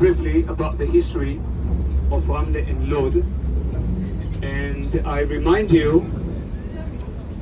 briefly about the history of Ramleh and Lod, and I remind you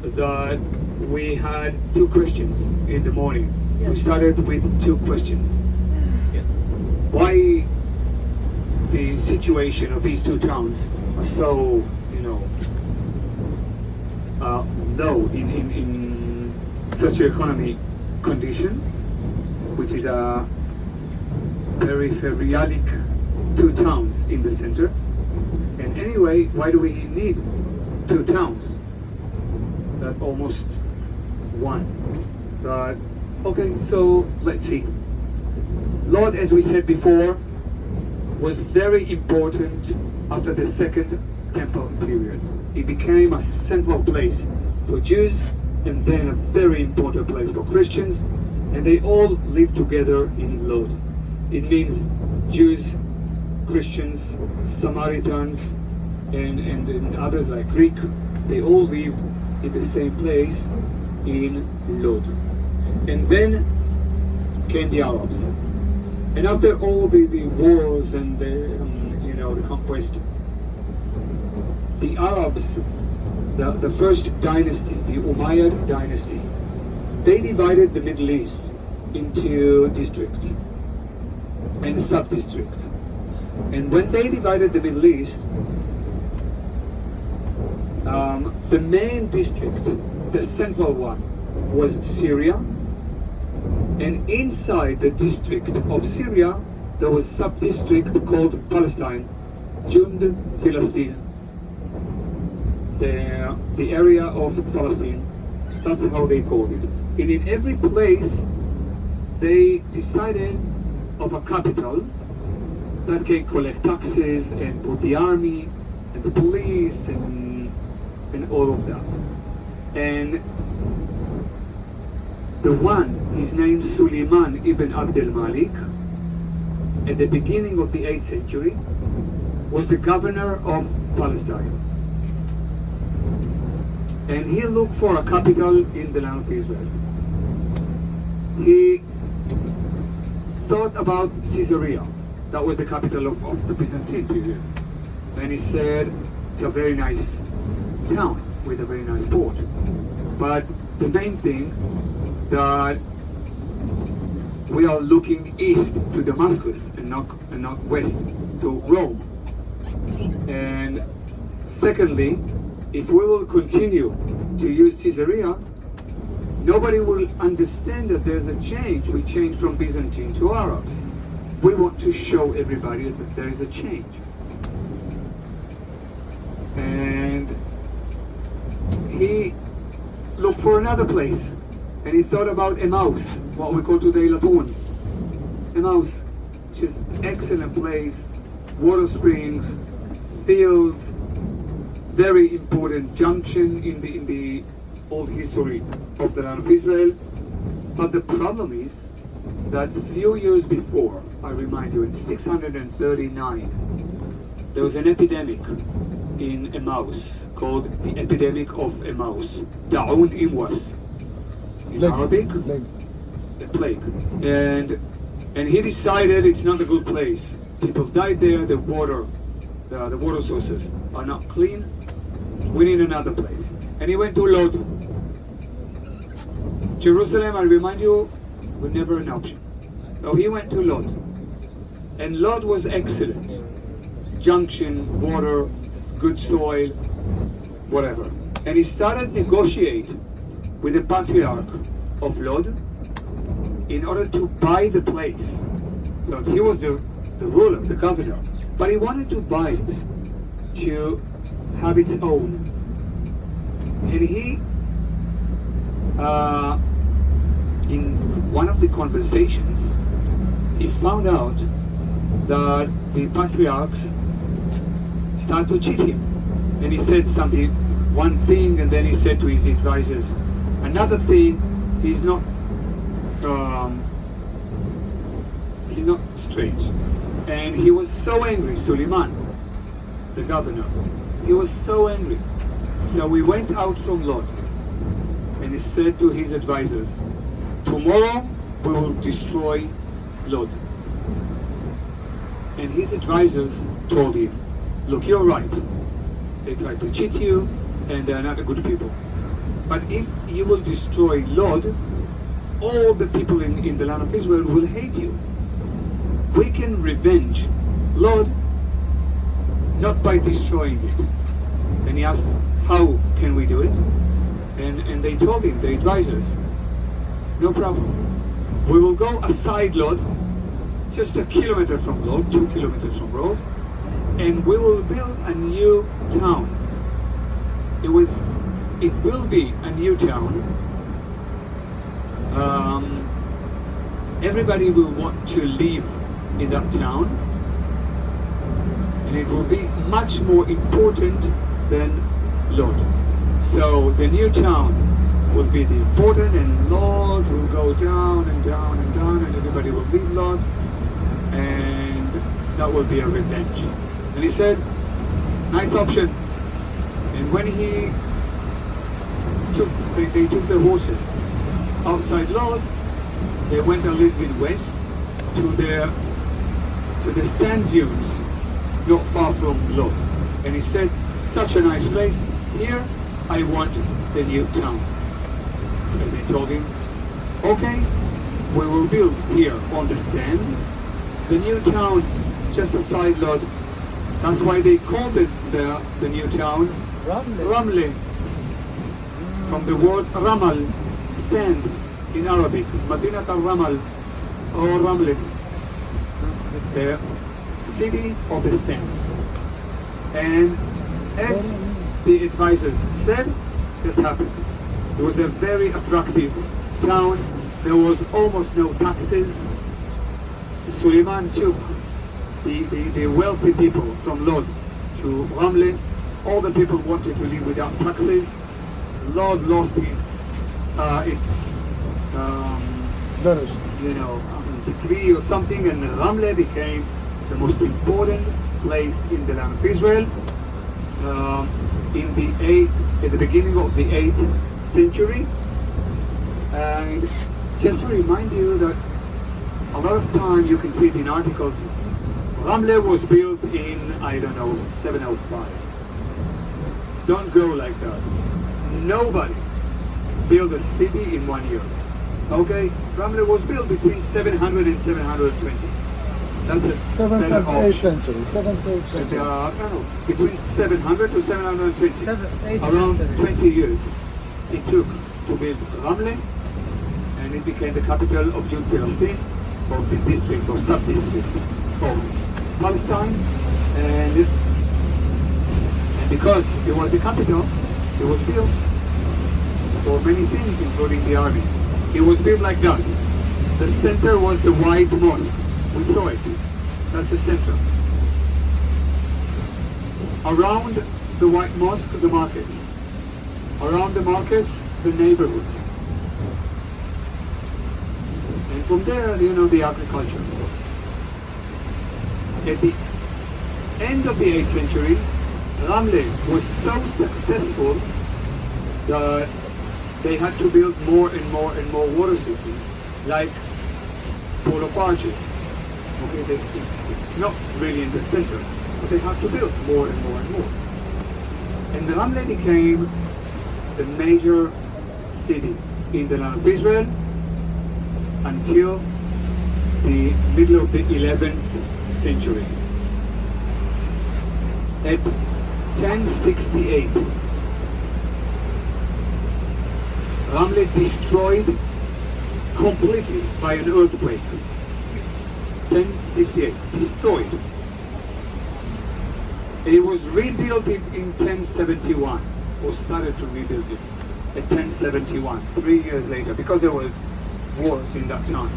that we had two questions in the morning. We started with two questions. Yes. Why the situation of these two towns are so, low in socioeconomic condition, which is a peripheral two towns in the center. And anyway, why do we need two towns? That almost one. But okay, so let's see. Lod, as we said before, was very important after the Second Temple period. It became a central place for Jews and then a very important place for Christians, and they all lived together in Lod. It means Jews, Christians, Samaritans, and others like Greek, they all lived in the same place in Lod. And then came the Arabs. And after all the wars and the conquest, the Arabs, the first dynasty, the Umayyad dynasty, they divided the Middle East into districts and sub-districts. And when they divided the Middle East, the main district, the central one, was Syria. And inside the district of Syria, there was a sub-district called Palestine, Jund Philistin, the area of Palestine. That's how they called it. And in every place, they decided of a capital that can collect taxes and put the army and the police and all of that. And the one, his name Suleiman ibn Abd al-Malik, at the beginning of the 8th century, was the governor of Palestine. And he looked for a capital in the land of Israel. He thought about Caesarea. That was the capital of the Byzantine period. And he said, it's a very nice town with a very nice port. But the main thing that we are looking east to Damascus and not west to Rome. And secondly, if we will continue to use Caesarea, nobody will understand that there's a change. We change from Byzantine to Arabs. We want to show everybody that there is a change. And he looked for another place. And he thought about Emmaus, what we call today Latun. Emmaus, which is an excellent place, water springs, fields, very important junction in the old history of the land of Israel. But the problem is that a few years before, I remind you, in 639, there was an epidemic in Emmaus called the epidemic of Emmaus, Da'un Imwas. In Arabic, the plague. And he decided it's not a good place. People died there, the water sources are not clean. We need another place. And he went to Lod. Jerusalem, I remind you, was never an option. So he went to Lod. And Lod was excellent. Junction, water, good soil, whatever. And he started negotiate with the patriarch of Lod in order to buy the place. So he was the ruler, the governor. But he wanted to buy it to have its own. And he, in one of the conversations, he found out that the patriarchs started to cheat him. And he said something, one thing, and then he said to his advisors another thing. He's not straight. And he was so angry, Suleiman, the governor. He was so angry. So we went out from Lod, and he said to his advisors, tomorrow we will destroy Lod. And his advisors told him, look, you're right. They tried to cheat you, and they're not good people. But if you will destroy Lod, all the people in the land of Israel will hate you. We can revenge Lod not by destroying it. And he asked, how can we do it? And they told him, the advisors, no problem. We will go aside Lod, just a kilometer from Lod, 2 kilometers from Lod, and we will build a new town. It will be a new town. Everybody will want to live in that town, and it will be much more important than Lod. So the new town will be the important, and Lod will go down and down and down, and everybody will leave Lod, and that will be a revenge. And he said, nice option. And when they took the horses outside Lod, they went a little bit west to the sand dunes not far from Lod. And he said, such a nice place, here I want the new town. And they told him, okay, we will build here on the sand the new town just aside Lod. That's why they called it the new town Ramleh, from the word Ramal, sand in Arabic, Madinat al-Ramal or Ramleh, the city of the sand. And as the advisors said, this happened. It was a very attractive town. There was almost no taxes. Suleiman took the wealthy people from Lod to Ramleh. All the people wanted to live without taxes. Lod lost its degree or something, and Ramleh became the most important place in the land of Israel at the beginning of the 8th century. And just to remind you that a lot of time you can see it in articles, Ramleh was built in, 705. Don't go like that. Nobody built a city in 1 year. Okay? Ramleh was built between 700 and 720. That's it. 7th and 8th century. 7th, 8th century. Between 700 to 720. Around 20 years it took to build Ramleh, and it became the capital of Jude Philistine, of the district or sub-district of Palestine. And because it was the capital, it was built for many things, including the army. It was built like that. The center was the White Mosque. We saw it. That's the center. Around the White Mosque, the markets. Around the markets, the neighborhoods. And from there, the agriculture. At the end of the 8th century, Ramleh was so successful that they had to build more and more and more water systems, like Port of Arches. Okay, it's not really in the center, but they had to build more and more and more. And Ramleh became the major city in the land of Israel until the middle of the 11th century. At 1068, Ramleh destroyed completely by an earthquake. 1068, destroyed. And it was rebuilt in 1071, or started to rebuild it at 1071, 3 years later, because there were wars in that time.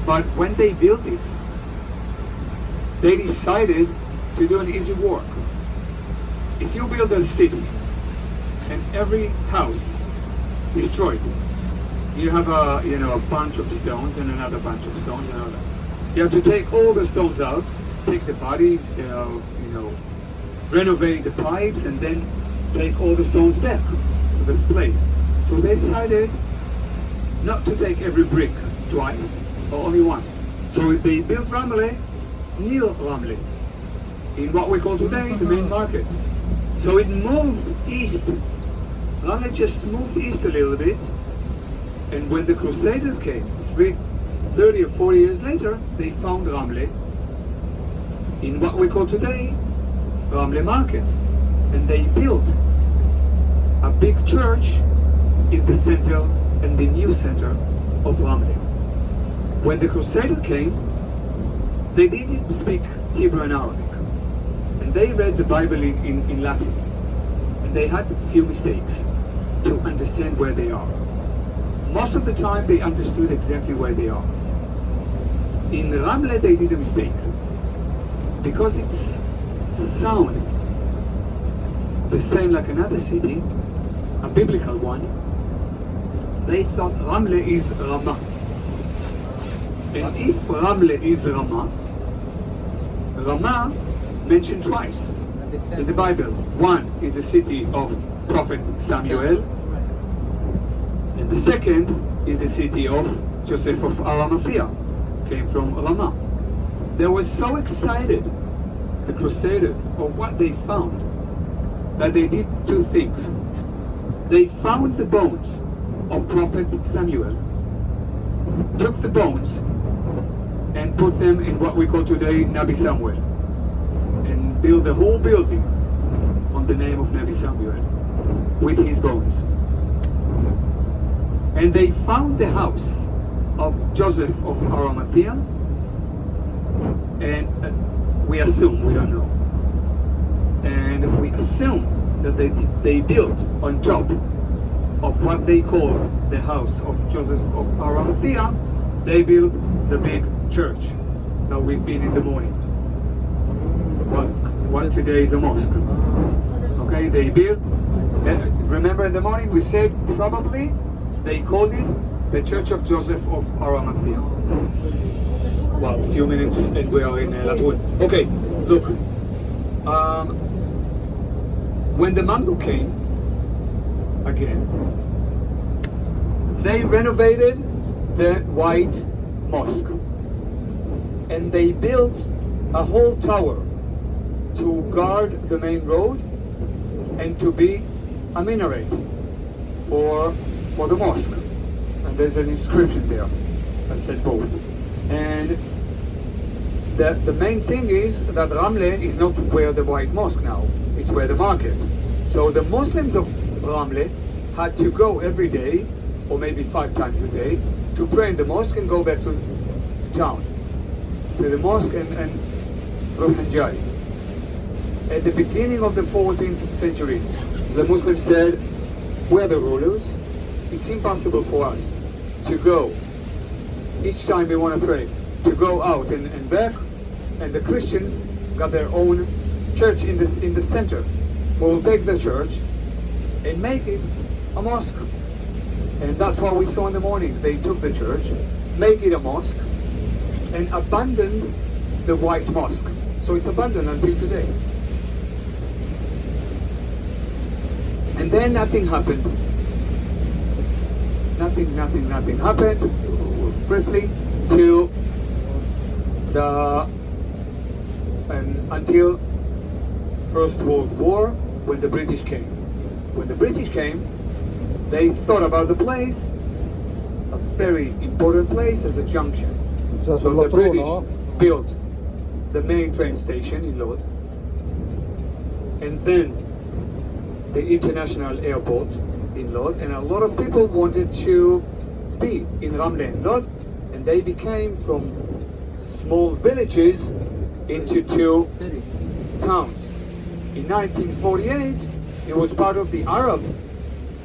But when they built it, they decided to do an easy work. If you build a city and every house destroyed, you have a bunch of stones and another bunch of stones and another. You have to take all the stones out, take the bodies, renovate the pipes, and then take all the stones back to the place. So they decided not to take every brick twice, or only once. So if they built Ramleh, near Ramleh, in what we call today the main market. So it moved east. Ramleh just moved east a little bit, and when the Crusaders came, 30 or 40 years later, they found Ramleh in what we call today Ramleh Market, and they built a big church in the center and the new center of Ramleh. When the Crusaders came, they didn't speak Hebrew and Arabic, and they read the Bible in Latin, and they had a few mistakes to understand where they are. Most of the time they understood exactly where they are. In Ramleh they did a mistake, because it's sound the same like another city, a biblical one. They thought Ramleh is Ramah. And if Ramleh is Ramah, Ramah mentioned twice in the Bible. One is the city of Prophet Samuel, and the second is the city of Joseph of Arimathea, came from Ramah. They were so excited, the Crusaders, of what they found, that they did two things. They found the bones of Prophet Samuel, took the bones and put them in what we call today Nabi Samuel, and built the whole building on the name of Nabi Samuel with his bones. And they found the house of Joseph of Arimathea, and we assume, we don't know, and we assume that they built on top of what they call the house of Joseph of Arimathea, they built the big church that we've been in the morning. What today is a mosque. Okay, they built, remember in the morning we said probably they called it the Church of Joseph of Arimathea. Well, a few minutes and we are in Latun. Okay, look. When the Mamluk came, again, they renovated the White Mosque. And they built a whole tower to guard the main road and to be a minaret for the mosque. And there's an inscription there that said both. And the main thing is that Ramleh is not where the White Mosque now, it's where the market. So the Muslims of Ramleh had to go every day, or maybe 5 times a day, to pray in the mosque and go back to town, to the mosque and Ruhanjai. At the beginning of the 14th century, the Muslims said, we're the rulers, it's impossible for us to go each time we want to pray, to go out and back, and the Christians got their own church in the center. We'll take the church and make it a mosque. And that's what we saw in the morning. They took the church, make it a mosque, and abandoned the White Mosque. So it's abandoned until today. And then nothing happened. Nothing happened, briefly, till until First World War, when the British came. When the British came, they thought about the place, a very important place, as a junction. So the British built the main train station in Lod, and then the international airport in Lod, and a lot of people wanted to be in Ramleh and Lod, and they became from small villages into 2 towns. In 1948, it was part of the Arab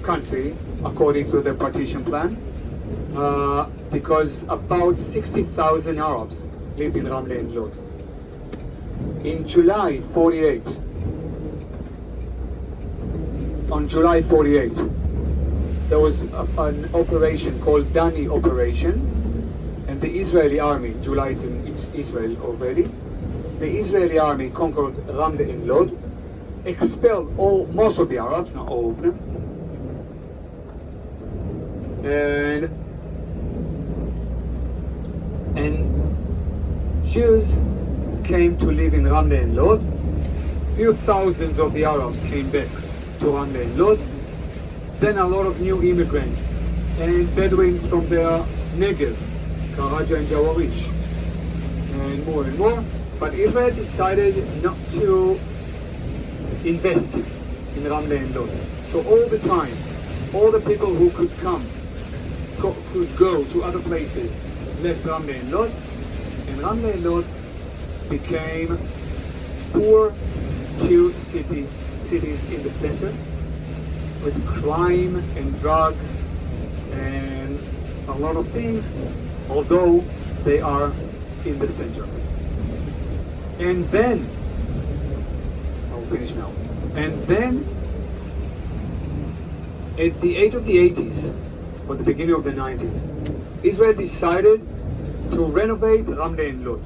country, according to the partition plan, because about 60,000 Arabs lived in Ramleh and Lod. In July 48, on July 48, there was an operation called Dani Operation, and the Israeli army, July it's Israel already, the Israeli army conquered Ramleh and Lod, expelled most of the Arabs, not all of them, and Jews came to live in Ramleh and Lod. Few thousands of the Arabs came back to Ramleh and Lod. Then a lot of new immigrants and Bedouins from the Negev, Karaja and Jawarish, and more. But Israel decided not to invest in Ramleh and Lod. So all the time, all the people who could could go to other places left Ramleh and Lod, and Ramleh and Lod became poor two cities in the center with crime and drugs and a lot of things, although they are in the center. And then, I'll finish now. And then, at the end of the 80s, or the beginning of the 90s, Israel decided to renovate Ramleh and Lod.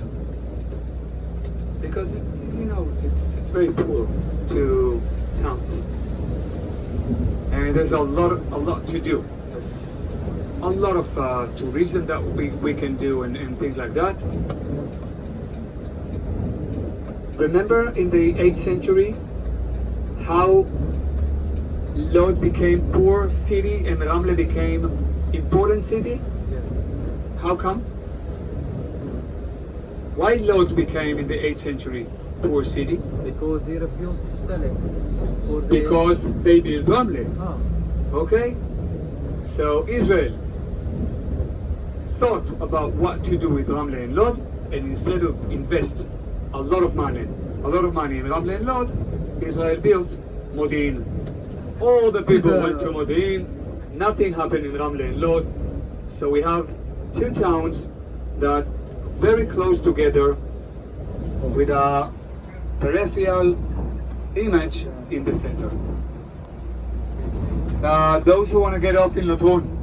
Because it's very poor to towns. And there's a lot to do. There's a lot of tourism that we can do and things like that. Remember in the 8th century how Lod became poor city and Ramleh became important city? Yes. How come? Why Lod became in the 8th century poor city? Because he refused to sell it. Because they built Ramleh. Ah. Okay? So Israel thought about what to do with Ramleh and Lod, and instead of invest a lot of money in Ramleh and Lod, Israel built Modi'in. All the people went to Modi'in, nothing happened in Ramleh and Lod, so we have two towns that very close together with a peripheral image in the center. Those who want to get off in Ladron,